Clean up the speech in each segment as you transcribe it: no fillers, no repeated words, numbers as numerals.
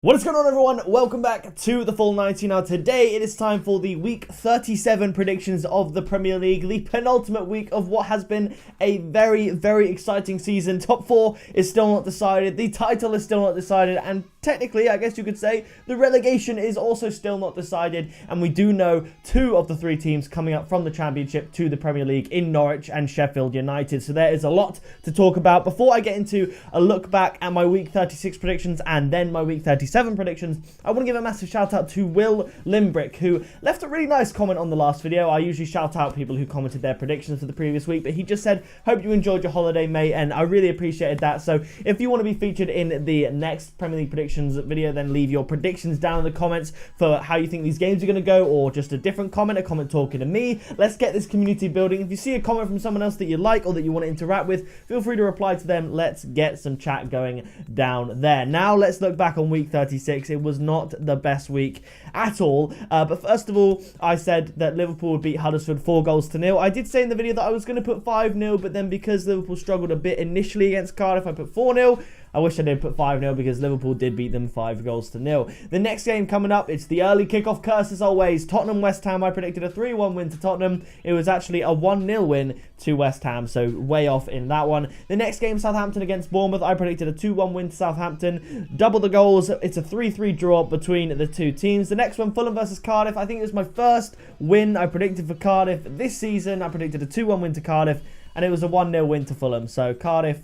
What is going on, everyone? Welcome back to the Full 90. Now today it is time for the week 37 predictions of the Premier League, the penultimate week of what has been a very exciting season. Top 4 is still not decided, the title is still not decided, and technically I guess you could say the relegation is also still not decided, and we do know 2 of the 3 teams coming up from the Championship to the Premier League in Norwich and Sheffield United. So there is a lot to talk about. Before I get into a look back at my week 36 predictions and then my week 37 predictions, I want to give a massive shout out to Will Limbrick, who left a really nice comment on the last video. I usually shout out people who commented their predictions for the previous week, but he just said, hope you enjoyed your holiday, mate, and I really appreciated that. So if you want to be featured in the next Premier League predictions video, then leave your predictions down in the comments for how you think these games are going to go, or just a different comment, a comment talking to me. Let's get this community building. If you see a comment from someone else that you like or that you want to interact with, feel free to reply to them. Let's get some chat going down there. Now let's look back on week 36. It was not the best week at all, but first of all, I said that Liverpool would beat Huddersfield 4-0. I did say in the video that I was going to put 5-0, but then because Liverpool struggled a bit initially against Cardiff, I put 4-0. I wish I did put 5-0 because Liverpool did beat them 5-0. The next game coming up, it's the early kickoff curse as always. Tottenham-West Ham, I predicted a 3-1 win to Tottenham. It was actually a 1-0 win to West Ham, so way off in that one. The next game, Southampton against Bournemouth, I predicted a 2-1 win to Southampton. Double the goals, it's a 3-3 draw between the 2 teams. The next one, Fulham versus Cardiff, I think it was my first win I predicted for Cardiff this season. I predicted a 2-1 win to Cardiff, and it was a 1-0 win to Fulham, so Cardiff,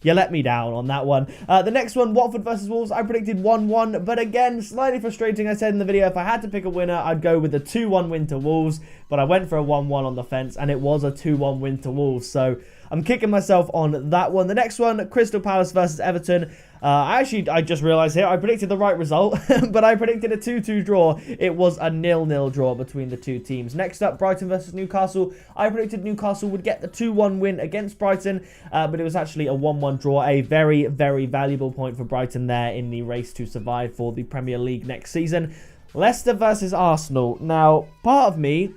you let me down on that one. The next one, Watford versus Wolves, I predicted 1-1, but again, slightly frustrating. I said in the video, if I had to pick a winner, I'd go with a 2-1 win to Wolves, but I went for a 1-1 on the fence, and it was a 2-1 win to Wolves, so I'm kicking myself on that one. The next one, Crystal Palace versus Everton. I just realised here, I predicted the right result, but I predicted a 2-2 draw. It was a 0-0 draw between the 2 teams. Next up, Brighton versus Newcastle. I predicted Newcastle would get the 2-1 win against Brighton, but it was actually a 1-1 draw. A very valuable point for Brighton there in the race to survive for the Premier League next season. Leicester versus Arsenal. Now, part of me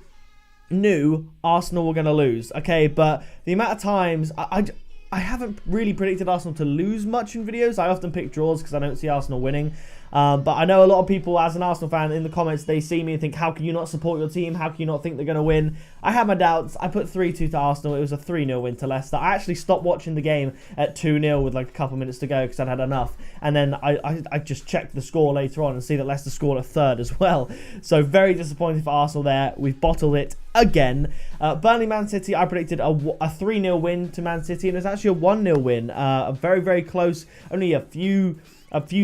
knew Arsenal were going to lose, okay, but the amount of times I haven't really predicted Arsenal to lose much in videos. I often pick draws because I don't see Arsenal winning. But I know a lot of people, as an Arsenal fan, in the comments, they see me and think, how can you not support your team? How can you not think they're going to win? I have my doubts. I put 3-2 to Arsenal. It was a 3-0 win to Leicester. I actually stopped watching the game at 2-0 with like a couple minutes to go because I'd had enough. And then I just checked the score later on and see that Leicester scored a third as well. So very disappointing for Arsenal there. We've bottled it again. Burnley Man City, I predicted a 3-0 win to Man City, and it's actually a 1-0 win. A very close, only a few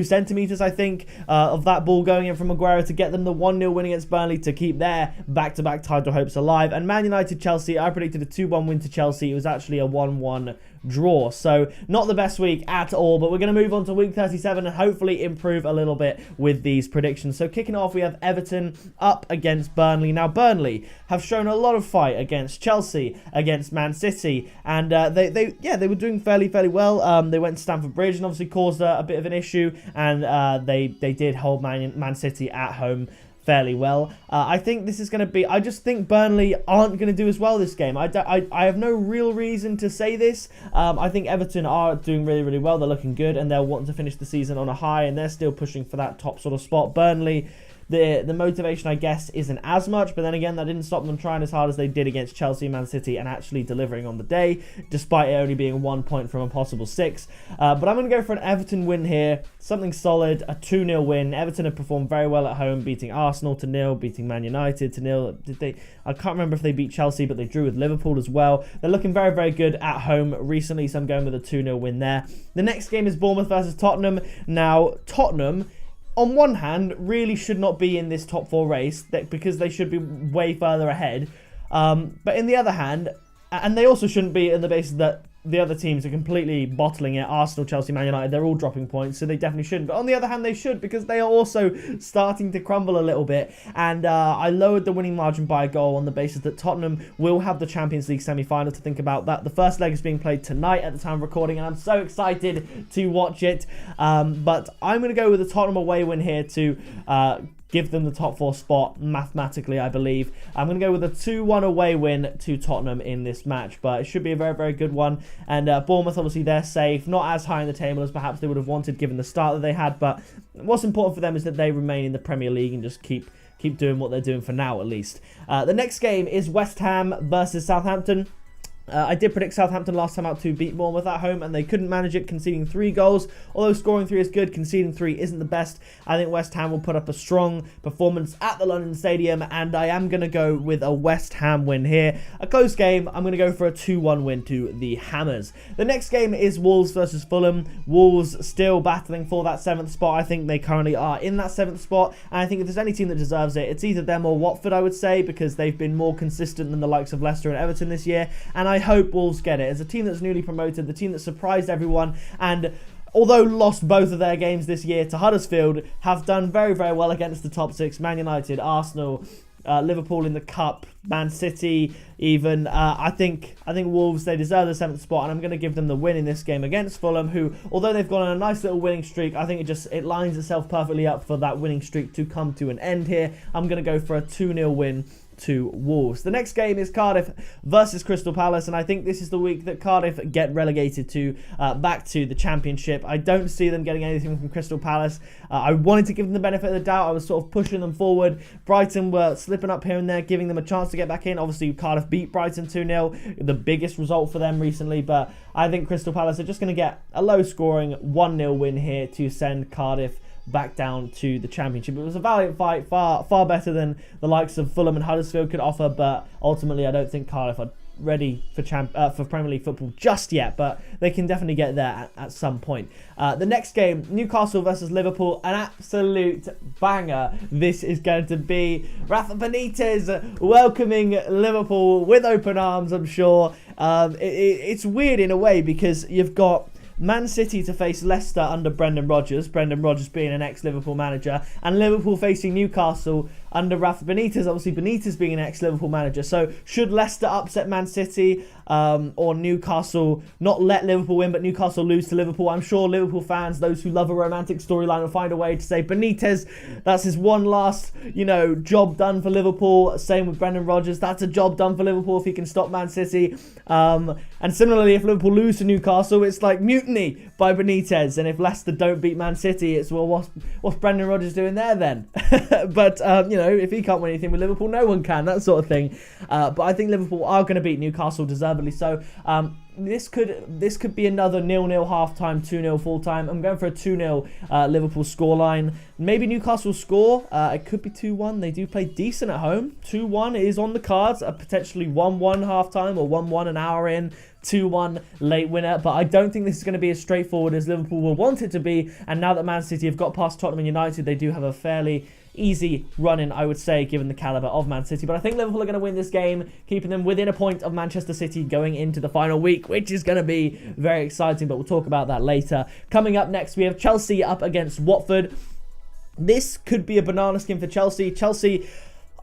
centimetres, I think, of that ball going in from Maguire to get them the 1-0 win against Burnley to keep their back-to-back title hopes alive. And Man United-Chelsea, I predicted a 2-1 win to Chelsea. It was actually a 1-1 draw. So not the best week at all, but we're going to move on to week 37 and hopefully improve a little bit with these predictions. So kicking off, we have Everton up against Burnley. Now Burnley have shown a lot of fight against Chelsea, against Man City, and they were doing fairly well. They went to Stamford Bridge and obviously caused a bit of an issue, and they did hold Man City at home fairly well. I think this is going to be, I just think Burnley aren't going to do as well this game. I have no real reason to say this. I think Everton are doing really well. They're looking good, and they're wanting to finish the season on a high, and they're still pushing for that top sort of spot. Burnley, the motivation, I guess, isn't as much, but then again, that didn't stop them trying as hard as they did against Chelsea, Man City, and actually delivering on the day, despite it only being 1 point from a possible 6. But I'm going to go for an Everton win here, something solid, a 2-0 win. Everton have performed very well at home, beating Arsenal to 0, beating Man United to 0. I can't remember if they beat Chelsea, but they drew with Liverpool as well. They're looking very good at home recently, so I'm going with a 2-0 win there. The next game is Bournemouth versus Tottenham. Now, Tottenham, on one hand, really should not be in this top 4 race because they should be way further ahead. But in the other hand, and they also shouldn't be in the basis that the other teams are completely bottling it. Arsenal, Chelsea, Man United, they're all dropping points, so they definitely shouldn't. But on the other hand, they should, because they are also starting to crumble a little bit. And I lowered the winning margin by a goal on the basis that Tottenham will have the Champions League semi-final to think about. That the first leg is being played tonight at the time of recording, and I'm so excited to watch it. But I'm going to go with a Tottenham away win here to give them the top 4 spot mathematically, I believe. I'm going to go with a 2-1 away win to Tottenham in this match, but it should be a very, very good one. And Bournemouth, obviously, they're safe. Not as high in the table as perhaps they would have wanted given the start that they had, but what's important for them is that they remain in the Premier League and just keep doing what they're doing for now, at least. The next game is West Ham versus Southampton. I did predict Southampton last time out to beat Bournemouth at home, and they couldn't manage it, conceding 3 goals. Although scoring 3 is good, conceding 3 isn't the best. I think West Ham will put up a strong performance at the London Stadium, and I am going to go with a West Ham win here. A close game. I'm going to go for a 2-1 win to the Hammers. The next game is Wolves versus Fulham. Wolves still battling for that 7th spot. I think they currently are in that 7th spot, and I think if there's any team that deserves it, it's either them or Watford, I would say, because they've been more consistent than the likes of Leicester and Everton this year, and I hope Wolves get it. As a team that's newly promoted, the team that surprised everyone, and although lost both of their games this year to Huddersfield, have done very, very well against the top 6, Man United, Arsenal, Liverpool in the Cup, Man City even. I think Wolves, they deserve the 7th spot, and I'm going to give them the win in this game against Fulham, who, although they've gone on a nice little winning streak, I think it lines itself perfectly up for that winning streak to come to an end here. I'm going to go for a 2-0 win to Wolves. The next game is Cardiff versus Crystal Palace, and I think this is the week that Cardiff get relegated to back to the Championship. I don't see them getting anything from Crystal Palace. I wanted to give them the benefit of the doubt. I was sort of pushing them forward. Brighton were slipping up here and there, giving them a chance to get back in. Obviously, Cardiff beat Brighton 2-0, the biggest result for them recently, but I think Crystal Palace are just going to get a low-scoring 1-0 win here to send Cardiff back down to the Championship. It was a valiant fight, far better than the likes of Fulham and Huddersfield could offer, but ultimately I don't think Cardiff are ready for Premier League football just yet, but they can definitely get there at some point. The next game, Newcastle versus Liverpool, an absolute banger. This is going to be Rafa Benitez welcoming Liverpool with open arms, I'm sure. It's weird in a way because you've got Man City to face Leicester under Brendan Rodgers being an ex-Liverpool manager, and Liverpool facing Newcastle under Rafa Benitez, obviously Benitez being an ex-Liverpool manager. So should Leicester upset Man City or Newcastle not let Liverpool win, but Newcastle lose to Liverpool? I'm sure Liverpool fans, those who love a romantic storyline, will find a way to say Benitez, that's his one last, job done for Liverpool. Same with Brendan Rodgers, that's a job done for Liverpool if he can stop Man City. And similarly, if Liverpool lose to Newcastle, it's like mutiny by Benitez. And if Leicester don't beat Man City, it's, well, what's Brendan Rodgers doing there then? But, if he can't win anything with Liverpool, no one can, that sort of thing. But I think Liverpool are going to beat Newcastle deservedly so. This could be another 0-0 half-time, 2-0 full-time. I'm going for a 2-0 Liverpool scoreline. Maybe Newcastle score. It could be 2-1. They do play decent at home. 2-1 is on the cards. Potentially 1-1 half-time or 1-1 an hour in. 2-1 late winner, but I don't think this is going to be as straightforward as Liverpool will want it to be. And now that Man City have got past Tottenham and United, they do have a fairly easy run-in, I would say, given the calibre of Man City. But I think Liverpool are going to win this game, keeping them within a point of Manchester City going into the final week, which is going to be very exciting, but we'll talk about that later. Coming up next, we have Chelsea up against Watford. This could be a banana skin for Chelsea. Chelsea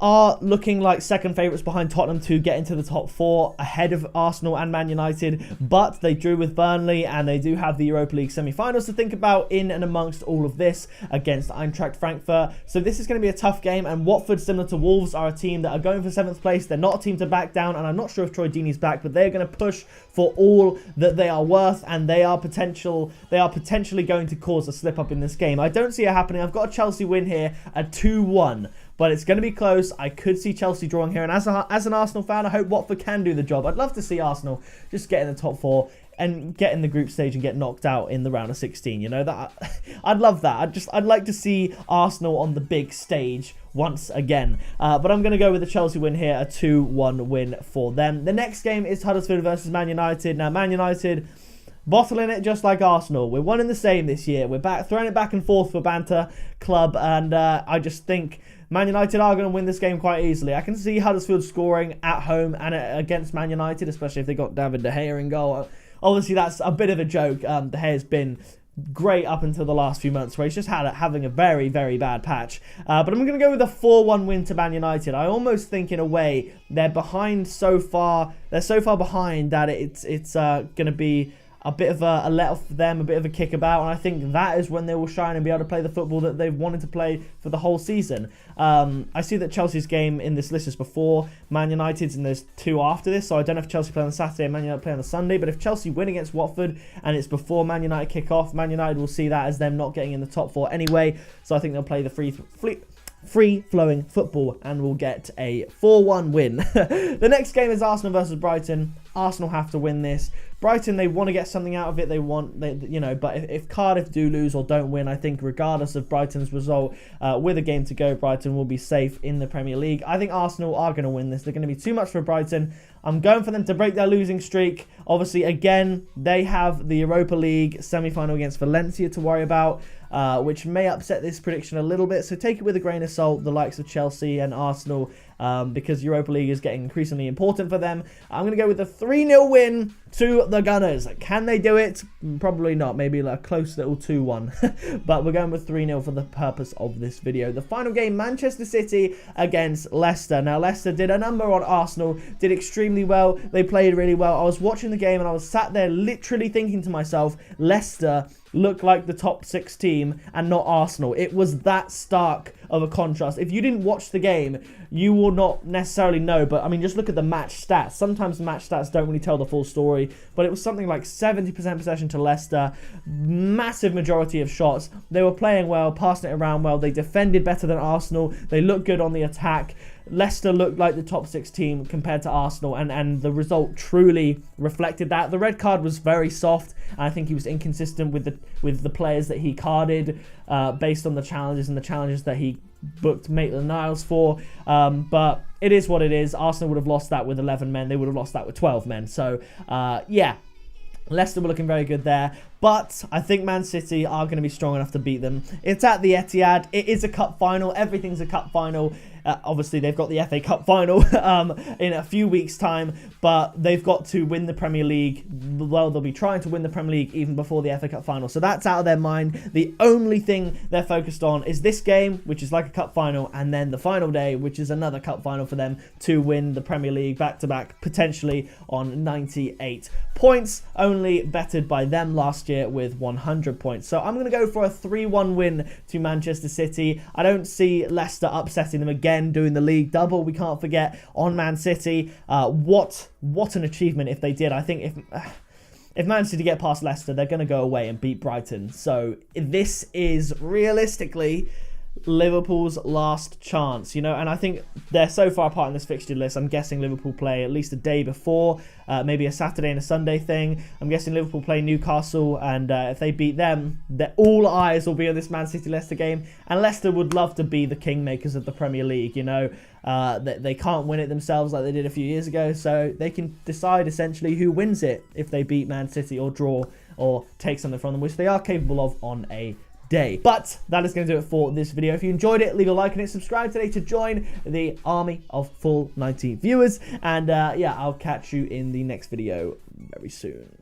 are looking like second favourites behind Tottenham to get into the top 4 ahead of Arsenal and Man United, but they drew with Burnley and they do have the Europa League semi-finals to think about in and amongst all of this against Eintracht Frankfurt. So this is going to be a tough game, and Watford, similar to Wolves, are a team that are going for 7th place. They're not a team to back down, and I'm not sure if Troy Deeney's back, but they're going to push for all that they are worth, and they are potentially going to cause a slip up in this game. I don't see it happening. I've got a Chelsea win here, a 2-1. But it's going to be close. I could see Chelsea drawing here. And as an Arsenal fan, I hope Watford can do the job. I'd love to see Arsenal just get in the top 4 and get in the group stage and get knocked out in the round of 16. I'd love that. I'd like to see Arsenal on the big stage once again. But I'm going to go with the Chelsea win here, a 2-1 win for them. The next game is Huddersfield versus Man United. Now, Man United bottling it just like Arsenal. We're one and the same this year. We're back throwing it back and forth for banter club, and I just think Man United are going to win this game quite easily. I can see Huddersfield scoring at home and against Man United, especially if they got David De Gea in goal. Obviously, that's a bit of a joke. De Gea's been great up until the last few months, where he's just having a very, very bad patch. But I'm going to go with a 4-1 win to Man United. I almost think, in a way, they're behind so far. They're so far behind that it's going to be a bit of a let off for them, a bit of a kick about, and I think that is when they will shine and be able to play the football that they've wanted to play for the whole season. I see that Chelsea's game in this list is before Man United's, and there's 2 after this, so I don't know if Chelsea play on Saturday and Man United play on a Sunday, but if Chelsea win against Watford and it's before Man United kick off, Man United will see that as them not getting in the top 4 anyway, so I think they'll play the free-flowing football and will get a 4-1 win. The next game is Arsenal versus Brighton. Arsenal have to win this. Brighton, they want to get something out of it. But if Cardiff do lose or don't win, I think regardless of Brighton's result, with a game to go, Brighton will be safe in the Premier League. I think Arsenal are going to win this. They're going to be too much for Brighton. I'm going for them to break their losing streak. Obviously, again, they have the Europa League semi-final against Valencia to worry about, which may upset this prediction a little bit. So take it with a grain of salt, the likes of Chelsea and Arsenal, because Europa League is getting increasingly important for them. I'm going to go with a 3-0 win to the Gunners. Can they do it? Probably not. Maybe like a close little 2-1. But we're going with 3-0 for the purpose of this video. The final game, Manchester City against Leicester. Now, Leicester did a number on Arsenal, did extremely well. They played really well. I was watching the game and I was sat there literally thinking to myself, Leicester look like the top 6 team and not Arsenal. It was that stark of a contrast. If you didn't watch the game, you will not necessarily know, but I mean, just look at the match stats. Sometimes the match stats don't really tell the full story, but it was something like 70% possession to Leicester, massive majority of shots. They were playing well, passing it around well. They defended better than Arsenal. They looked good on the attack. Leicester looked like the top 6 team compared to Arsenal, and the result truly reflected that. The red card was very soft, and I think he was inconsistent with the players that he carded based on the challenges that he booked Maitland-Niles for. But it is what it is. Arsenal would have lost that with 11 men. They would have lost that with 12 men. So, yeah. Leicester were looking very good there, but I think Man City are going to be strong enough to beat them. It's at the Etihad. It is a cup final. Everything's a cup final. Obviously, they've got the FA Cup final in a few weeks' time, but they've got to win the Premier League. Well, they'll be trying to win the Premier League even before the FA Cup final, so that's out of their mind. The only thing they're focused on is this game, which is like a cup final, and then the final day, which is another cup final for them to win the Premier League back-to-back, potentially on 98 points, only bettered by them last year with 100 points. So I'm going to go for a 3-1 win to Manchester City. I don't see Leicester upsetting them again, doing the league double. We can't forget on Man City. What an achievement if they did. I think if Man City get past Leicester, they're going to go away and beat Brighton. So this is realistically Liverpool's last chance, you know, and I think they're so far apart in this fixture list. I'm guessing Liverpool play at least a day before, maybe a Saturday and a Sunday thing. I'm guessing Liverpool play Newcastle, and if they beat them, all eyes will be on this Man City-Leicester game, and Leicester would love to be the kingmakers of the Premier League, you know. They can't win it themselves like they did a few years ago, so they can decide essentially who wins it if they beat Man City or draw or take something from them, which they are capable of on a day. But that is going to do it for this video. If you enjoyed it, leave a like on it, subscribe today to join the army of full 90 viewers, and yeah, I'll catch you in the next video very soon.